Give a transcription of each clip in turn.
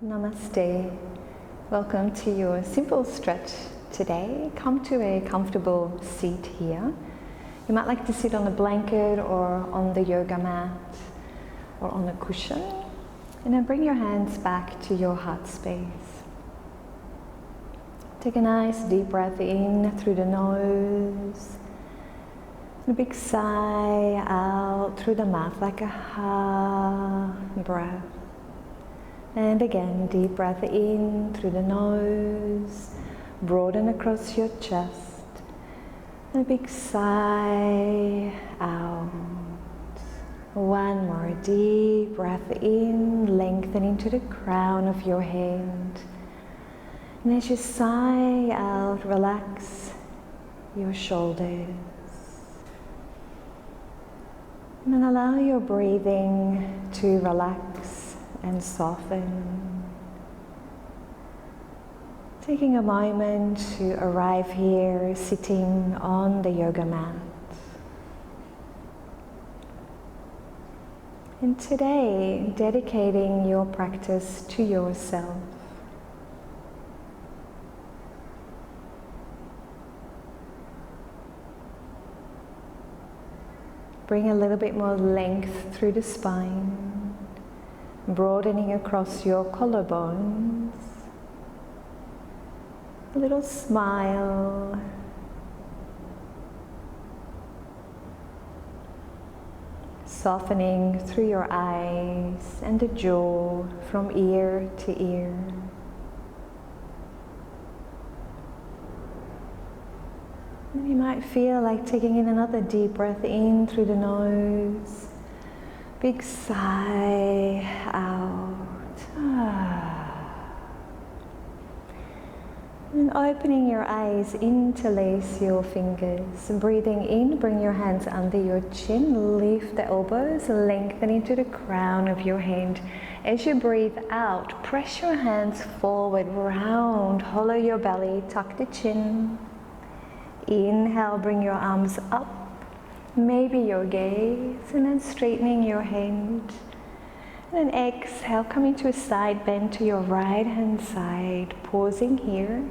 Namaste. Welcome to your simple stretch today. Come to a comfortable seat here. You might like to sit on a blanket or on the yoga mat or on a cushion. And then bring your hands back to your heart space. Take a nice deep breath in through the nose. And a big sigh out through the mouth like a ha breath. And again, deep breath in through the nose, broaden across your chest, and a big sigh out. One more deep breath in, lengthen into the crown of your head. And as you sigh out, relax your shoulders. And then allow your breathing to relax and soften. Taking a moment to arrive here sitting on the yoga mat. And today, dedicating your practice to yourself. Bring a little bit more length through the spine. Broadening across your collarbones, a little smile, softening through your eyes and the jaw from ear to ear. And you might feel like taking in another deep breath in through the nose. Big sigh out. And opening your eyes, interlace your fingers. Breathing in, bring your hands under your chin, lift the elbows, lengthen into the crown of your head. As you breathe out, press your hands forward, round, hollow your belly, tuck the chin. Inhale, bring your arms up. Maybe your gaze, and then straightening your head. And then exhale, come into a side bend to your right hand side, pausing here.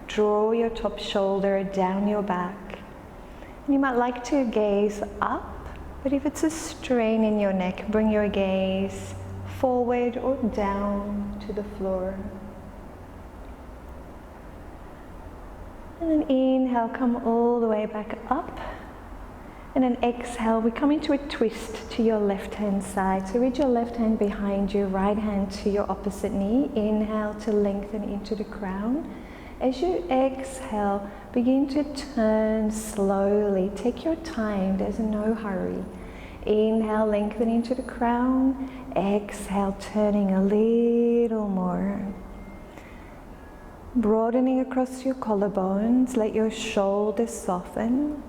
Draw your top shoulder down your back. And you might like to gaze up, but if it's a strain in your neck, bring your gaze forward or down to the floor. And then inhale, come all the way back up. And then exhale, we come into a twist to your left hand side. So reach your left hand behind you, right hand to your opposite knee. Inhale to lengthen into the crown. As you exhale, begin to turn slowly. Take your time, there's no hurry. Inhale, lengthen into the crown. Exhale, turning a little more. Broadening across your collarbones, let your shoulders soften.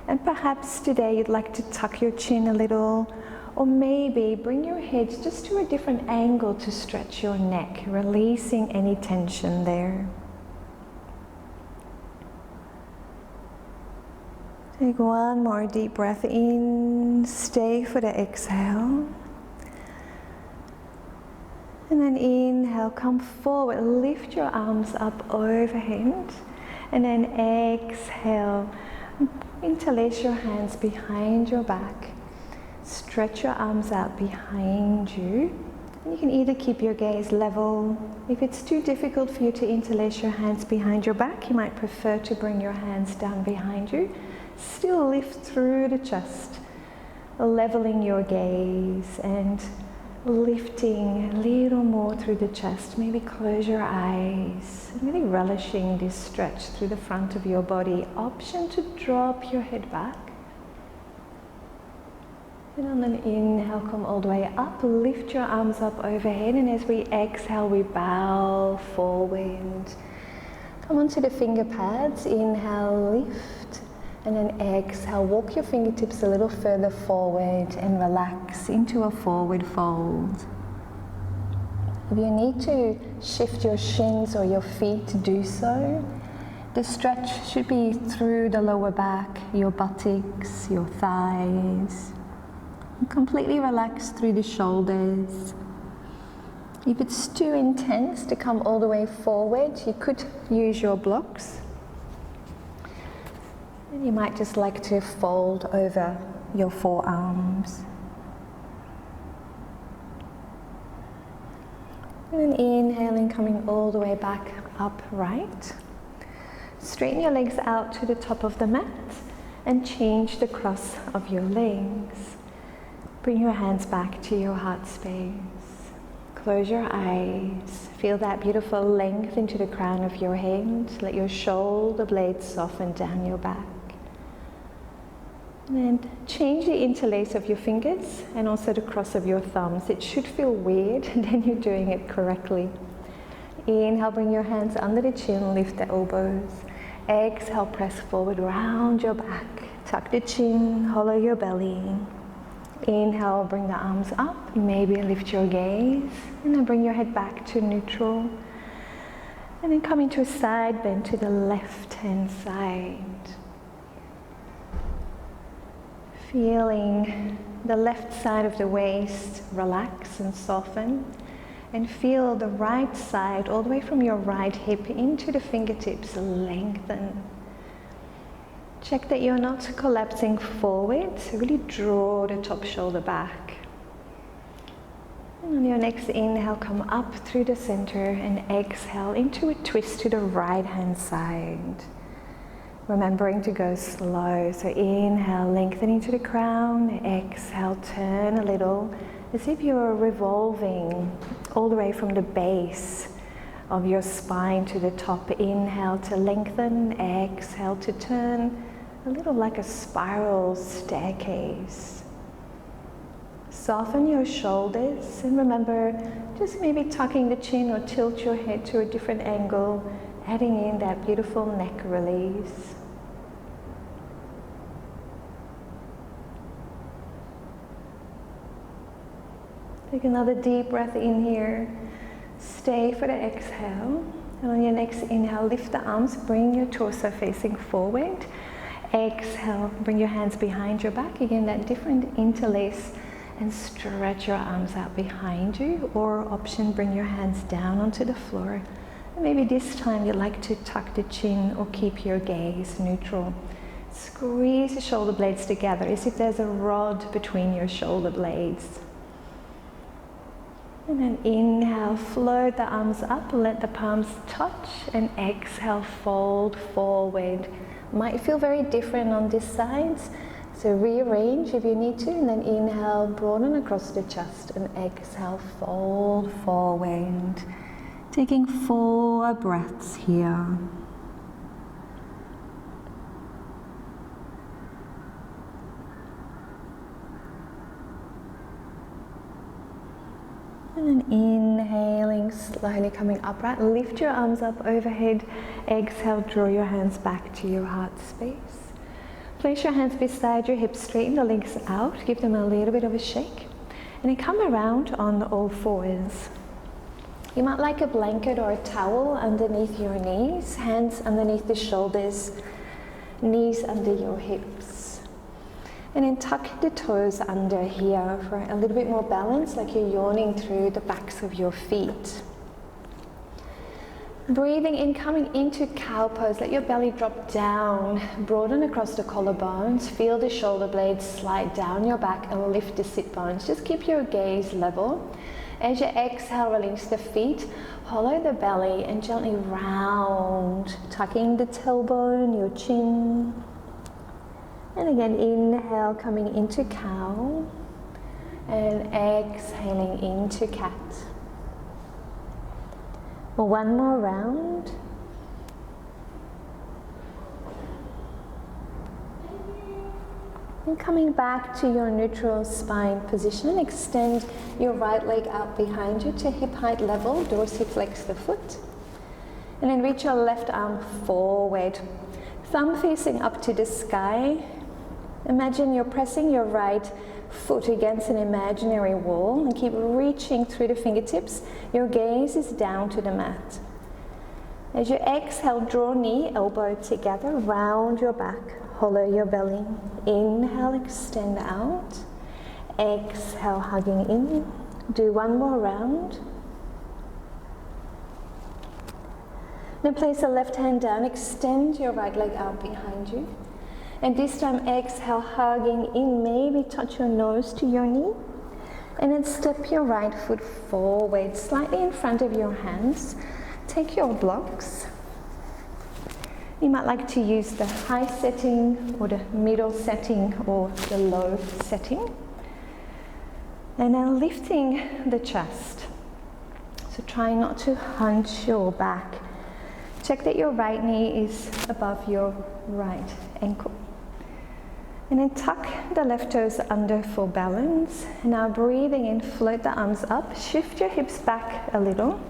And perhaps today you'd like to tuck your chin a little, or maybe bring your head just to a different angle to stretch your neck, releasing any tension there. Take one more deep breath in, stay for the exhale. And then inhale, come forward, lift your arms up overhead. And then exhale. Interlace your hands behind your back. Stretch your arms out behind you. And you can either keep your gaze level. If it's too difficult for you to interlace your hands behind your back, you might prefer to bring your hands down behind you. Still lift through the chest, leveling your gaze and lifting a little more through the chest. Maybe close your eyes, really relishing this stretch through the front of your body. Option to drop your head back. And on an inhale, come all the way up, lift your arms up overhead, and as we exhale, we bow forward. Come onto the finger pads, inhale, lift. And then exhale, walk your fingertips a little further forward and relax into a forward fold. If you need to shift your shins or your feet, do so. The stretch should be through the lower back, your buttocks, your thighs. Completely relax through the shoulders. If it's too intense to come all the way forward, you could use your blocks. And you might just like to fold over your forearms. And then inhaling, coming all the way back upright. Straighten your legs out to the top of the mat and change the cross of your legs. Bring your hands back to your heart space. Close your eyes. Feel that beautiful length into the crown of your head. Let your shoulder blades soften down your back. And then change the interlace of your fingers and also the cross of your thumbs. It should feel weird, and then you're doing it correctly. Inhale, bring your hands under the chin, lift the elbows. Exhale, press forward, round your back. Tuck the chin, hollow your belly. Inhale, bring the arms up, maybe lift your gaze, and then bring your head back to neutral. And then come into a side bend to the left hand side. Feeling the left side of the waist relax and soften. And feel the right side, all the way from your right hip into the fingertips, lengthen. Check that you're not collapsing forward, so really draw the top shoulder back. And on your next inhale, come up through the center and exhale into a twist to the right hand side. Remembering to go slow, so inhale, lengthening to the crown, exhale, turn a little, as if you're revolving all the way from the base of your spine to the top. Inhale to lengthen, exhale to turn, a little like a spiral staircase. Soften your shoulders and remember just maybe tucking the chin or tilt your head to a different angle, adding in that beautiful neck release. Take another deep breath in here. Stay for the exhale. And on your next inhale, lift the arms, bring your torso facing forward. Exhale, bring your hands behind your back. Again, that different interlace, and stretch your arms out behind you. Or option, bring your hands down onto the floor. And maybe this time you'd like to tuck the chin or keep your gaze neutral. Squeeze the shoulder blades together as if there's a rod between your shoulder blades. And then inhale, float the arms up, let the palms touch, and exhale, fold forward. Might feel very different on this side, so rearrange if you need to, and then inhale, broaden across the chest, and exhale, fold forward. Taking 4 breaths here. And then inhaling, slowly coming upright. Lift your arms up overhead. Exhale, draw your hands back to your heart space. Place your hands beside your hips, straighten the legs out, give them a little bit of a shake. And then come around on all fours. You might like a blanket or a towel underneath your knees, hands underneath the shoulders, knees under your hips. And then tuck the toes under here for a little bit more balance, like you're yawning through the backs of your feet. Breathing in, coming into cow pose, let your belly drop down, broaden across the collarbones, feel the shoulder blades slide down your back and lift the sit bones. Just keep your gaze level. As you exhale, release the feet, hollow the belly and gently round, tucking the tailbone, your chin. And again, inhale, coming into cow, and exhaling into cat. One more round. And coming back to your neutral spine position, extend your right leg out behind you to hip height level, dorsiflex the foot. And then reach your left arm forward, thumb facing up to the sky. Imagine you're pressing your right foot against an imaginary wall and keep reaching through the fingertips. Your gaze is down to the mat. As you exhale, draw knee, elbow together, round your back, hollow your belly. Inhale, extend out. Exhale, hugging in. Do one more round. Then place the left hand down, extend your right leg out behind you. And this time exhale, hugging in, maybe touch your nose to your knee. And then step your right foot forward, slightly in front of your hands. Take your blocks. You might like to use the high setting or the middle setting or the low setting. And then lifting the chest. So try not to hunch your back. Check that your right knee is above your right ankle. And then tuck the left toes under for balance. Now breathing in, float the arms up, shift your hips back a little.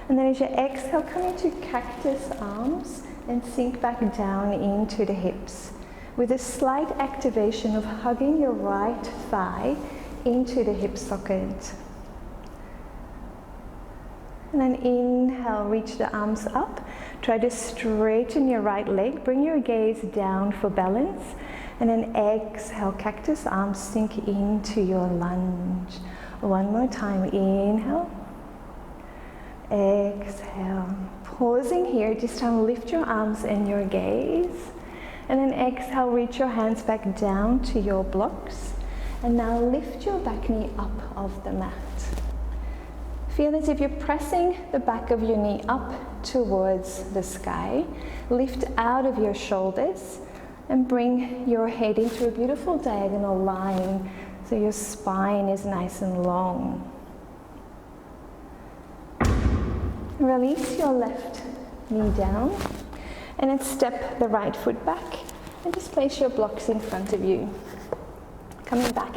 And then as you exhale, come into cactus arms and sink back down into the hips with a slight activation of hugging your right thigh into the hip socket. And then inhale, reach the arms up. Try to straighten your right leg. Bring your gaze down for balance. And then exhale, cactus arms, sink into your lunge. One more time, inhale. Exhale. Pausing here, this time lift your arms and your gaze. And then exhale, reach your hands back down to your blocks. And now lift your back knee up off the mat. Feel as if you're pressing the back of your knee up towards the sky. Lift out of your shoulders and bring your head into a beautiful diagonal line so your spine is nice and long. Release your left knee down and then step the right foot back and just place your blocks in front of you. Coming back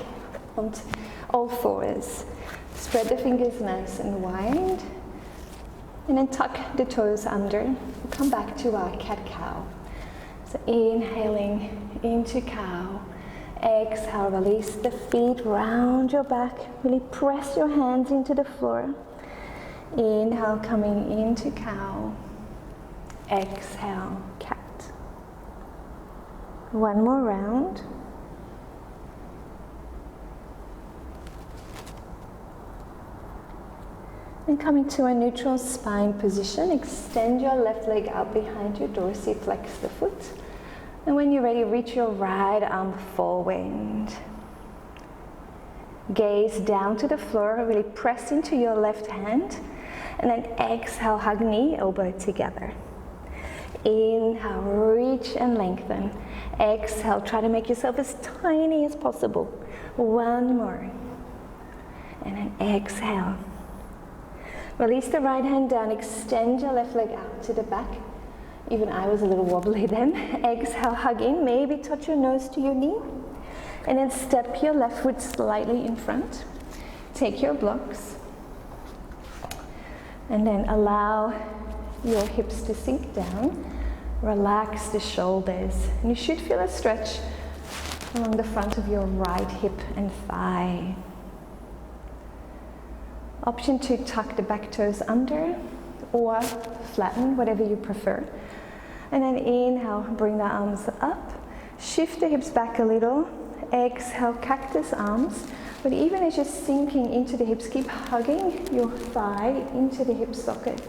onto all fours. Spread the fingers nice and wide and then tuck the toes under. We'll come back to our cat-cow. So inhaling into cow. Exhale, release the feet round your back. Really press your hands into the floor. Inhale, coming into cow. Exhale, cat. One more round. And coming to a neutral spine position, extend your left leg out behind you, dorsiflex the foot. And when you're ready, reach your right arm forward. Gaze down to the floor, really press into your left hand. And then exhale, hug knee, elbow together. Inhale, reach and lengthen. Exhale, try to make yourself as tiny as possible. One more. And then exhale. Release the right hand down, extend your left leg out to the back. Even I was a little wobbly then. Exhale, hug in, maybe touch your nose to your knee. And then step your left foot slightly in front. Take your blocks. And then allow your hips to sink down. Relax the shoulders. And you should feel a stretch along the front of your right hip and thigh. Option to tuck the back toes under or flatten, whatever you prefer. And then inhale, bring the arms up. Shift the hips back a little. Exhale, cactus arms. But even as you're sinking into the hips, keep hugging your thigh into the hip socket.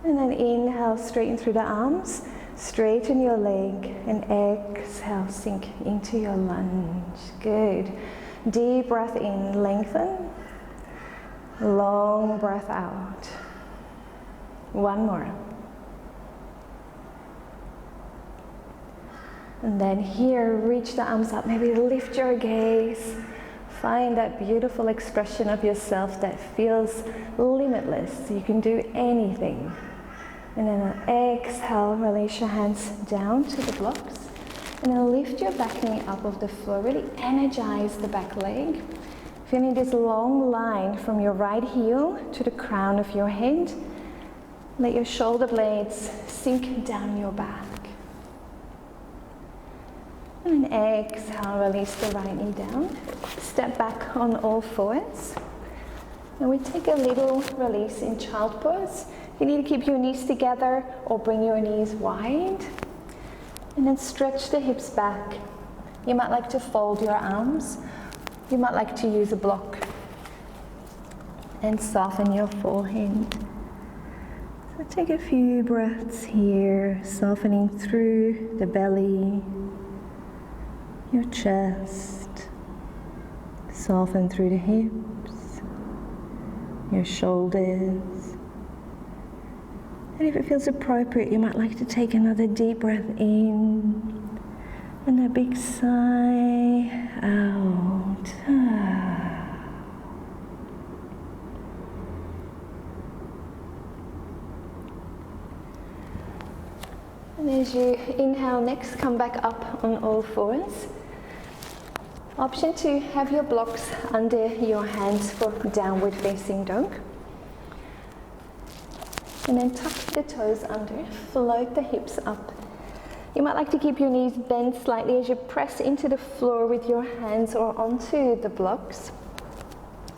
And then inhale, straighten through the arms. Straighten your leg. And exhale, sink into your lunge. Good. Deep breath in, lengthen. Long breath out. One more. And then here, reach the arms up. Maybe lift your gaze. Find that beautiful expression of yourself that feels limitless. You can do anything. And then exhale, release your hands down to the blocks. And then lift your back knee up off the floor. Really energize the back leg. Feeling this long line from your right heel to the crown of your head. Let your shoulder blades sink down your back. And then exhale, release the right knee down. Step back on all fours. And we take a little release in child pose. You need to keep your knees together or bring your knees wide. And then stretch the hips back. You might like to fold your arms. You might like to use a block. And soften your forehead. Take a few breaths here, softening through the belly, your chest, soften through the hips, your shoulders. And if it feels appropriate, you might like to take another deep breath in and a big sigh out. And as you inhale next, come back up on all fours. Option 2, have your blocks under your hands for downward facing dog. And then tuck the toes under, float the hips up. You might like to keep your knees bent slightly as you press into the floor with your hands or onto the blocks.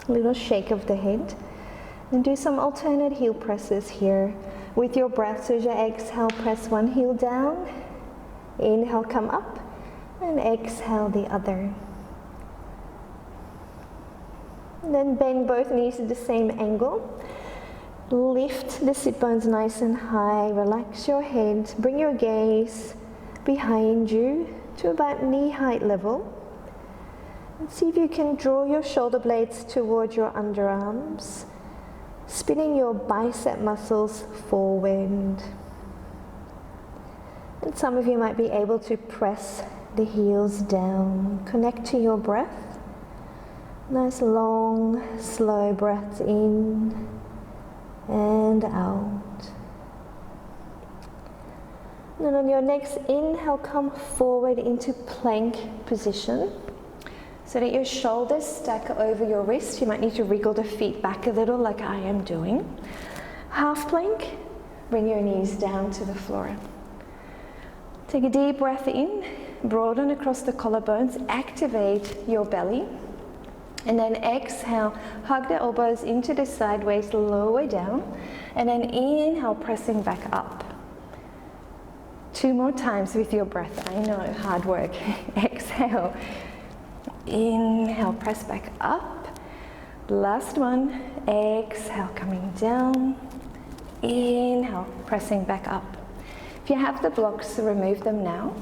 A little shake of the head. And do some alternate heel presses here with your breath. So as you exhale, press one heel down. Inhale, come up. And exhale the other. And then bend both knees at the same angle. Lift the sit bones nice and high. Relax your head. Bring your gaze behind you to about knee height level. And see if you can draw your shoulder blades toward your underarms, spinning your bicep muscles forward. And some of you might be able to press the heels down. Connect to your breath. Nice long, slow breaths in and out. And then on your next inhale, come forward into plank position so that your shoulders stack over your wrists. You might need to wriggle the feet back a little like I am doing. Half plank, bring your knees down to the floor. Take a deep breath in, broaden across the collarbones, activate your belly. And then exhale, hug the elbows into the sideways, lower down. And then inhale, pressing back up. 2 more times with your breath. I know, hard work. Exhale. Inhale, press back up. Last one. Exhale, coming down. Inhale, pressing back up. If you have the blocks, remove them now.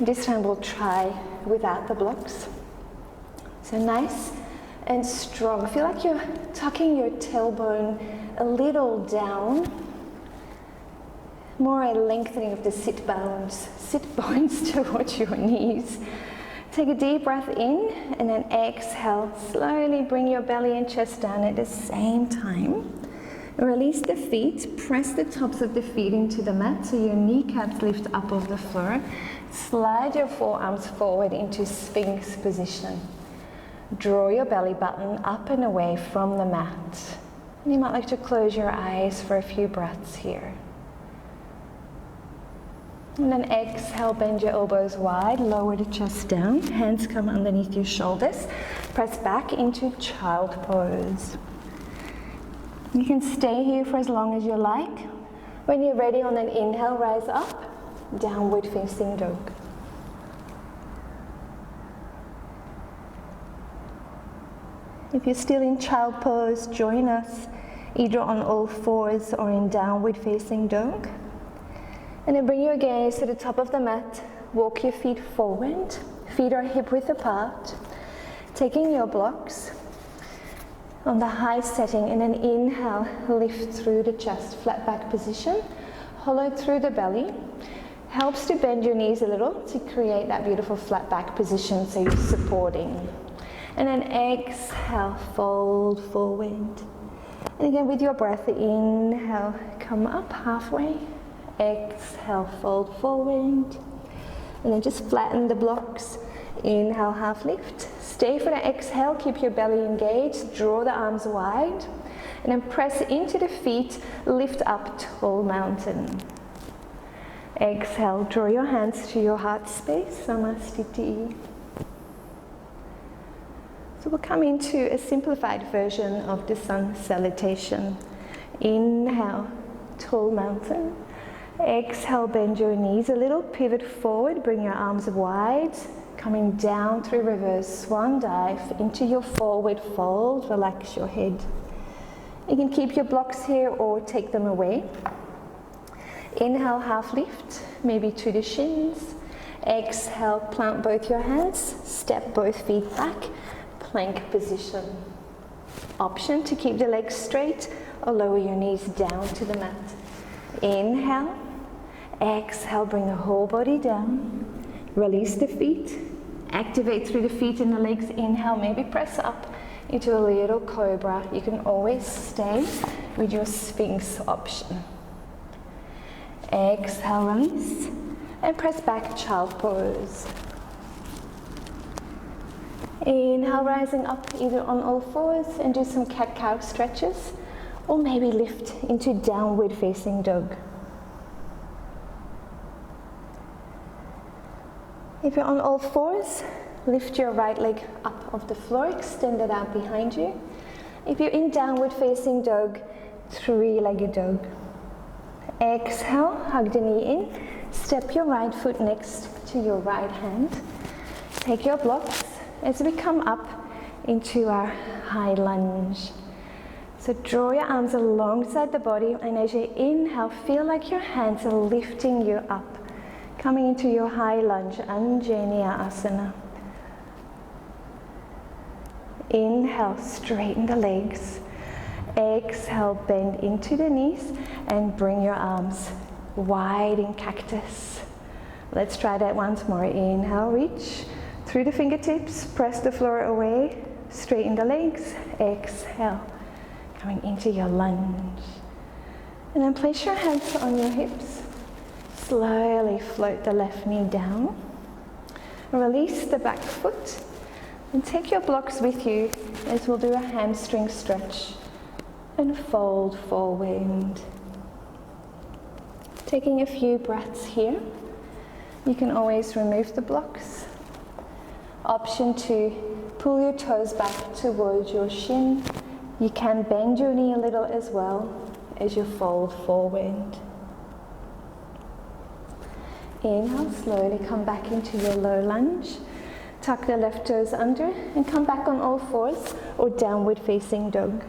This time we'll try without the blocks. So nice and strong. Feel like you're tucking your tailbone a little down. More a lengthening of the sit bones towards your knees. Take a deep breath in and then exhale. Slowly bring your belly and chest down at the same time. Release the feet. Press the tops of the feet into the mat so your kneecaps lift up off the floor. Slide your forearms forward into Sphinx position. Draw your belly button up and away from the mat. And you might like to close your eyes for a few breaths here. And then exhale, bend your elbows wide, lower the chest down, hands come underneath your shoulders. Press back into child pose. You can stay here for as long as you like. When you're ready, on an inhale, rise up, downward facing dog. If you're still in child pose, join us either on all fours or in downward facing dog. And then bring your gaze to the top of the mat. Walk your feet forward. Feet are hip width apart. Taking your blocks on the high setting, and then inhale, lift through the chest, flat back position. Hollow through the belly. Helps to bend your knees a little to create that beautiful flat back position so you're supporting. And then exhale, fold forward. And again with your breath, inhale, come up halfway. Exhale, fold forward. And then just flatten the blocks. Inhale, half lift. Stay for the exhale, keep your belly engaged. Draw the arms wide. And then press into the feet, lift up, tall mountain. Exhale, draw your hands to your heart space, Samastiti. So we'll come into a simplified version of the sun salutation. Inhale, tall mountain. Exhale, bend your knees a little, pivot forward, bring your arms wide, coming down through reverse swan dive into your forward fold, relax your head. You can keep your blocks here or take them away. Inhale, half lift, maybe to the shins. Exhale, plant both your hands, step both feet back, plank position. Option to keep the legs straight or lower your knees down to the mat. Inhale, exhale, bring the whole body down. Release the feet, activate through the feet and the legs. Inhale, maybe press up into a little cobra. You can always stay with your Sphinx option. Exhale, release, and press back, child pose. Inhale, rising up either on all fours and do some cat-cow stretches, or maybe lift into downward facing dog. If you're on all fours, lift your right leg up off the floor, extend it out behind you. If you're in downward facing dog, three-legged dog. Exhale, hug the knee in, step your right foot next to your right hand. Take your blocks as we come up into our high lunge. So draw your arms alongside the body, and as you inhale, feel like your hands are lifting you up, coming into your high lunge, Anjaneyasana. Inhale, straighten the legs. Exhale, bend into the knees and bring your arms wide in cactus. Let's try that once more. Inhale, reach through the fingertips, press the floor away, straighten the legs. Exhale, coming into your lunge. And then place your hands on your hips. Slowly float the left knee down. Release the back foot and take your blocks with you as we'll do a hamstring stretch and fold forward. Taking a few breaths here. You can always remove the blocks. Option to pull your toes back towards your shin. You can bend your knee a little as well as you fold forward. Inhale, slowly come back into your low lunge. Tuck the left toes under and come back on all fours or downward facing dog.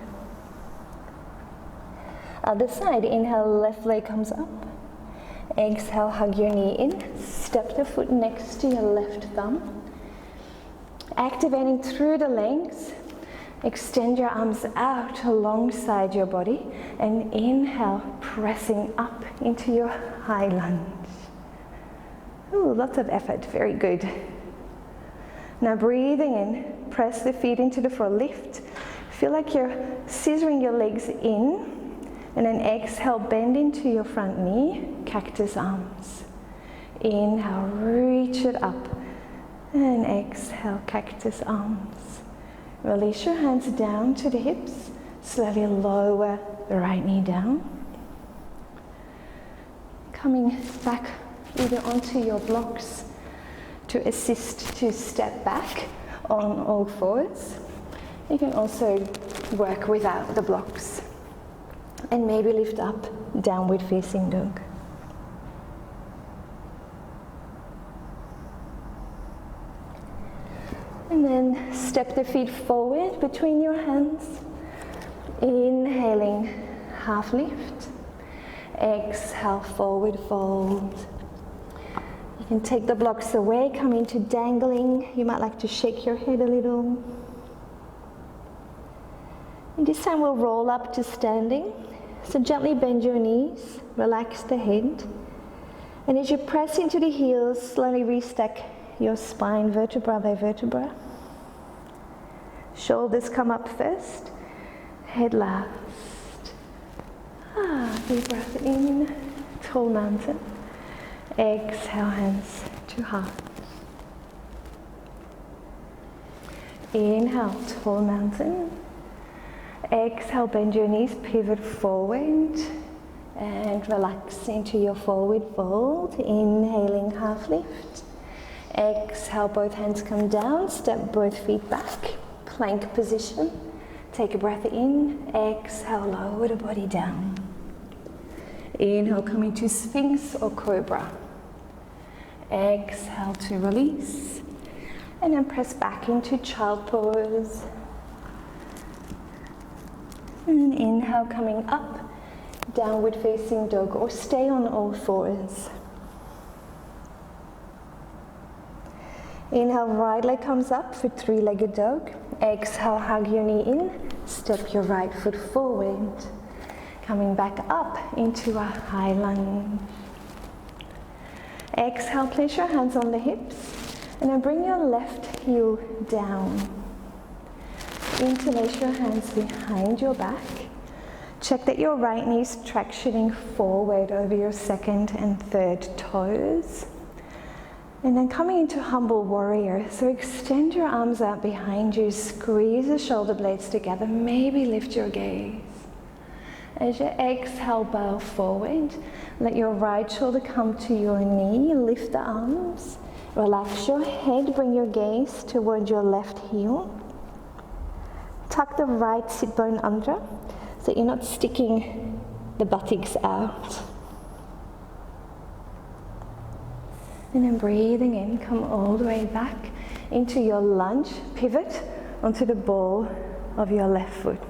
Other side, inhale, left leg comes up. Exhale, hug your knee in. Step the foot next to your left thumb. Activating through the legs. Extend your arms out alongside your body and inhale, pressing up into your high lunge. Ooh, lots of effort, very good. Now breathing in, press the feet into the floor, lift. Feel like you're scissoring your legs in. And then exhale, bend into your front knee, cactus arms. Inhale, reach it up. And exhale, cactus arms. Release your hands down to the hips. Slowly lower the right knee down. Coming back either onto your blocks to assist to step back on all fours. You can also work without the blocks. And maybe lift up, downward facing dog. And then step the feet forward between your hands. Inhaling, half lift. Exhale, forward fold. You can take the blocks away, come into dangling. You might like to shake your head a little. And this time we'll roll up to standing. So gently bend your knees, relax the head. And as you press into the heels, slowly restack your spine vertebra by vertebra. Shoulders come up first, head last. Deep breath in, tall mountain. Exhale, hands to heart. Inhale, tall mountain. Exhale, bend your knees, pivot forward and relax into your forward fold. Inhaling, half lift. Exhale, both hands come down, step both feet back, plank position. Take a breath in, exhale, lower the body down. Inhale, coming to Sphinx or Cobra. Exhale to release. And then press back into Child Pose. And then inhale, coming up, downward facing dog, or stay on all fours. Inhale, right leg comes up for three-legged dog. Exhale, hug your knee in, step your right foot forward. Coming back up into a high lunge. Exhale, place your hands on the hips, and then bring your left heel down. Interlace your hands behind your back. Check that your right knee is tractioning forward over your second and third toes. And then coming into humble warrior. So extend your arms out behind you, squeeze the shoulder blades together, maybe lift your gaze. As you exhale, bow forward. Let your right shoulder come to your knee, lift the arms. Relax your head, bring your gaze toward your left heel. Tuck the right sit bone under so you're not sticking the buttocks out. And then breathing in, come all the way back into your lunge, pivot onto the ball of your left foot.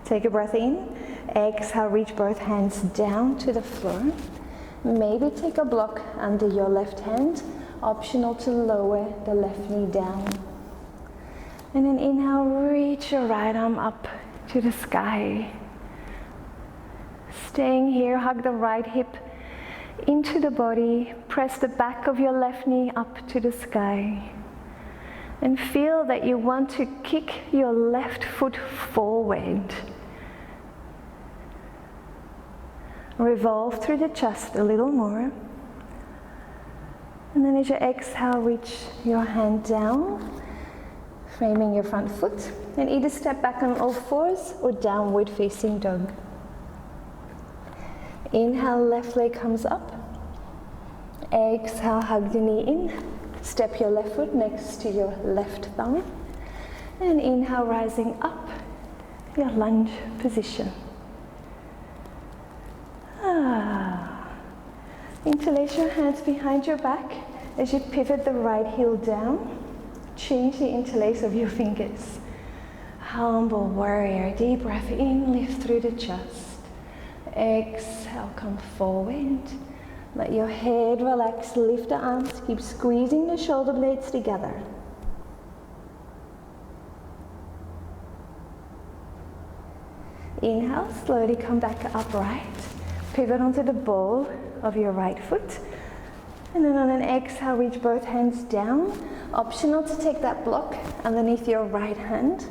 Take a breath in, exhale, reach both hands down to the floor. Maybe take a block under your left hand, optional to lower the left knee down. And then inhale, reach your right arm up to the sky. Staying here, hug the right hip into the body, press the back of your left knee up to the sky. And feel that you want to kick your left foot forward. Revolve through the chest a little more. And then as you exhale, reach your hand down, framing your front foot, and either step back on all fours or downward facing dog. Inhale, left leg comes up. Exhale, hug the knee in. Step your left foot next to your left thumb. And inhale, rising up, your lunge position. Interlace your hands behind your back as you pivot the right heel down. Change the interlace of your fingers. Humble warrior, deep breath in, lift through the chest. Exhale, come forward. Let your head relax, lift the arms, keep squeezing the shoulder blades together. Inhale, slowly come back upright. Pivot onto the ball of your right foot. And then on an exhale, reach both hands down. Optional to take that block underneath your right hand.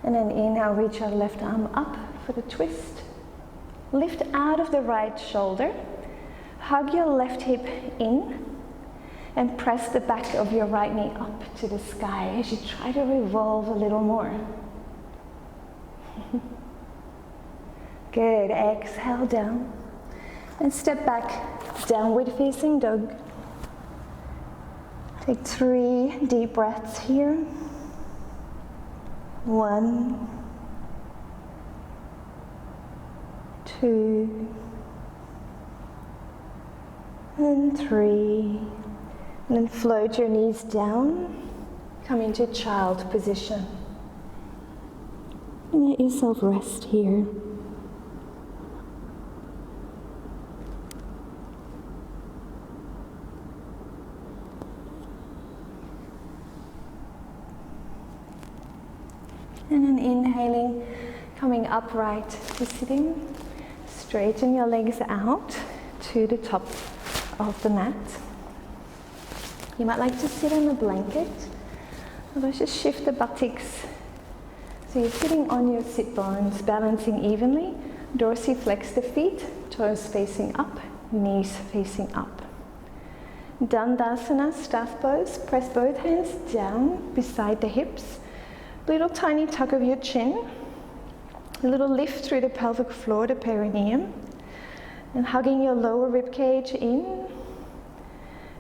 And then inhale, reach your left arm up for the twist. Lift out of the right shoulder. Hug your left hip in. And press the back of your right knee up to the sky as you try to revolve a little more. Good, exhale down. And step back, downward facing dog. Take 3 deep breaths here. 1, 2, and 3. And then float your knees down. Come into child position. And let yourself rest here. And then inhaling, coming upright to sitting. Straighten your legs out to the top of the mat. You might like to sit on a blanket. Otherwise, just shift the buttocks. So you're sitting on your sit bones, balancing evenly. Dorsiflex the feet, toes facing up, knees facing up. Dandasana, staff pose. Press both hands down beside the hips. Little tiny tuck of your chin, a little lift through the pelvic floor, the perineum, and hugging your lower rib cage in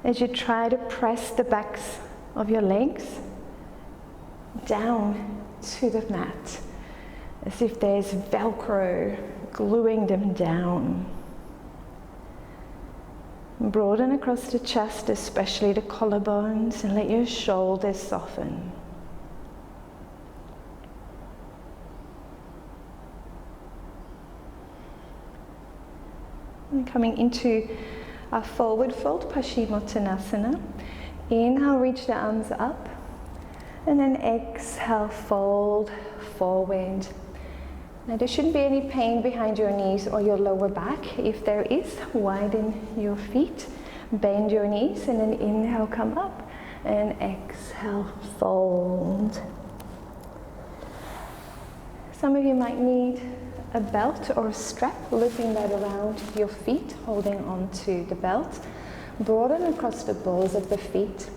as you try to press the backs of your legs down to the mat, as if there's Velcro gluing them down. Broaden across the chest, especially the collarbones, and let your shoulders soften. And coming into our forward fold, Paschimottanasana. Inhale, reach the arms up. And then exhale, fold forward. Now there shouldn't be any pain behind your knees or your lower back. If there is, widen your feet, bend your knees, and then inhale, come up, and exhale, fold. Some of you might need a belt or a strap, looping that around your feet, holding on to the belt. Broaden across the balls of the feet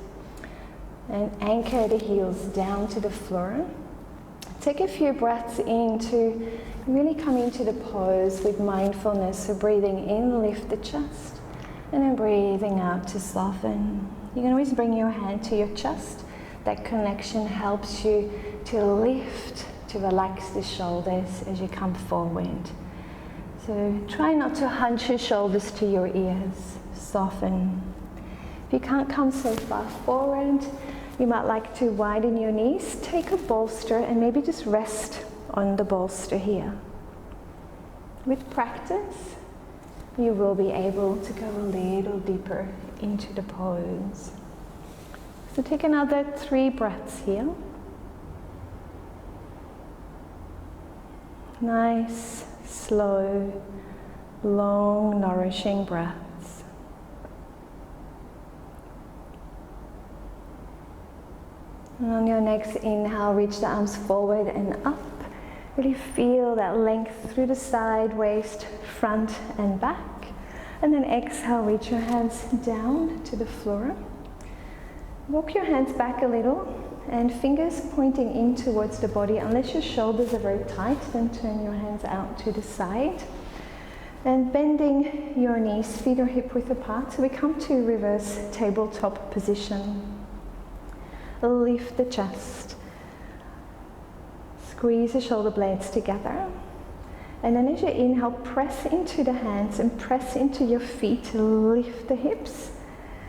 and anchor the heels down to the floor. Take a few breaths in to really come into the pose with mindfulness. So breathing in, lift the chest, and then breathing out to soften. You can always bring your hand to your chest. That connection helps you to lift, to relax the shoulders as you come forward. So try not to hunch your shoulders to your ears. Soften. If you can't come so far forward, you might like to widen your knees. Take a bolster and maybe just rest on the bolster here. With practice, you will be able to go a little deeper into the pose. So take another 3 breaths here. Nice, slow, long, nourishing breaths. And on your next inhale, reach the arms forward and up. Really feel that length through the side, waist, front and back. And then exhale, reach your hands down to the floor. Walk your hands back a little and fingers pointing in towards the body. Unless your shoulders are very tight, then turn your hands out to the side. And bending your knees, feet are hip width apart. So we come to reverse tabletop position. Lift the chest. Squeeze the shoulder blades together. And then as you inhale, press into the hands and press into your feet. Lift the hips.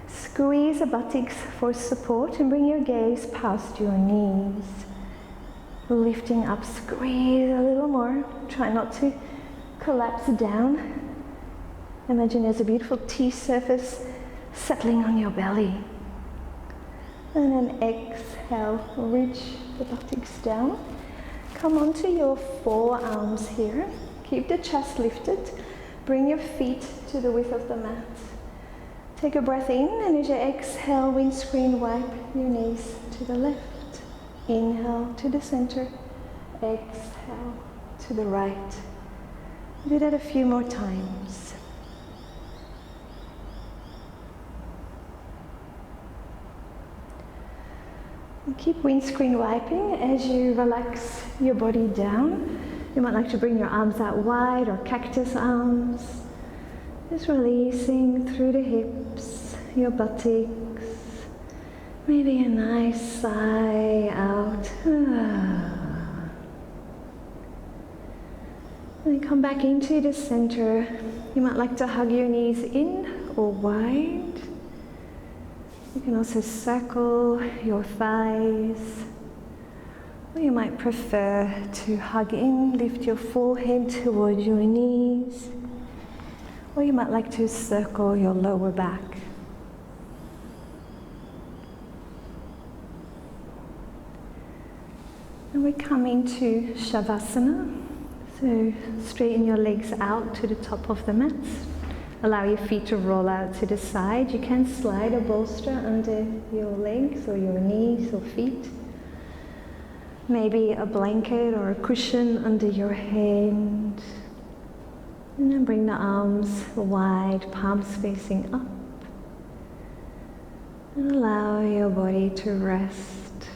Squeeze the buttocks for support and bring your gaze past your knees. Lifting up, squeeze a little more. Try not to collapse down. Imagine there's a beautiful T surface settling on your belly. And then exhale, reach the buttocks down. Come onto your forearms here. Keep the chest lifted. Bring your feet to the width of the mat. Take a breath in, and as you exhale, windscreen wipe your knees to the left. Inhale to the center. Exhale to the right. Do that a few more times. And keep windscreen wiping as you relax your body down. You might like to bring your arms out wide or cactus arms. Just releasing through the hips, your buttocks. Maybe a nice sigh out. And then come back into the center. You might like to hug your knees in or wide. You can also circle your thighs. Or you might prefer to hug in, lift your forehead towards your knees. Or you might like to circle your lower back. And we come into Shavasana. So straighten your legs out to the top of the mat. Allow your feet to roll out to the side. You can slide a bolster under your legs or your knees or feet. Maybe a blanket or a cushion under your head. And then bring the arms wide, palms facing up. And allow your body to rest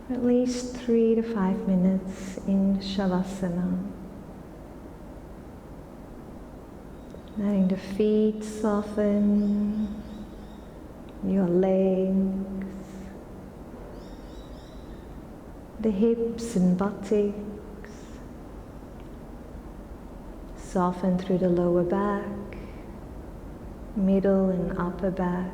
for at least 3 to 5 minutes in Shavasana. Letting the feet soften, your legs, the hips and buttocks. Soften through the lower back, middle and upper back.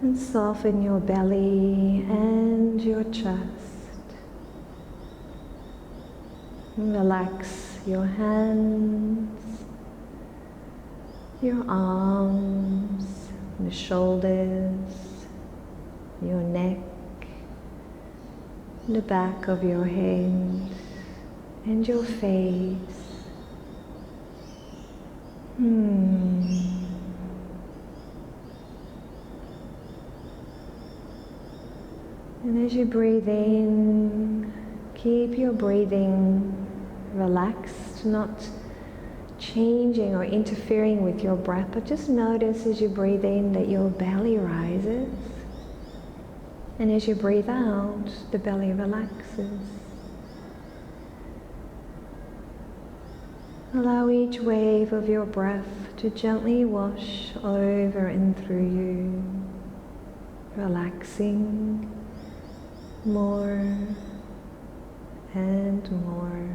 And soften your belly and your chest. And relax your hands, your arms, the shoulders, your neck, the back of your head, and your face. And as you breathe in, keep your breathing relaxed, not changing or interfering with your breath, but just notice as you breathe in that your belly rises, and as you breathe out, the belly relaxes. Allow each wave of your breath to gently wash over and through you, relaxing more and more.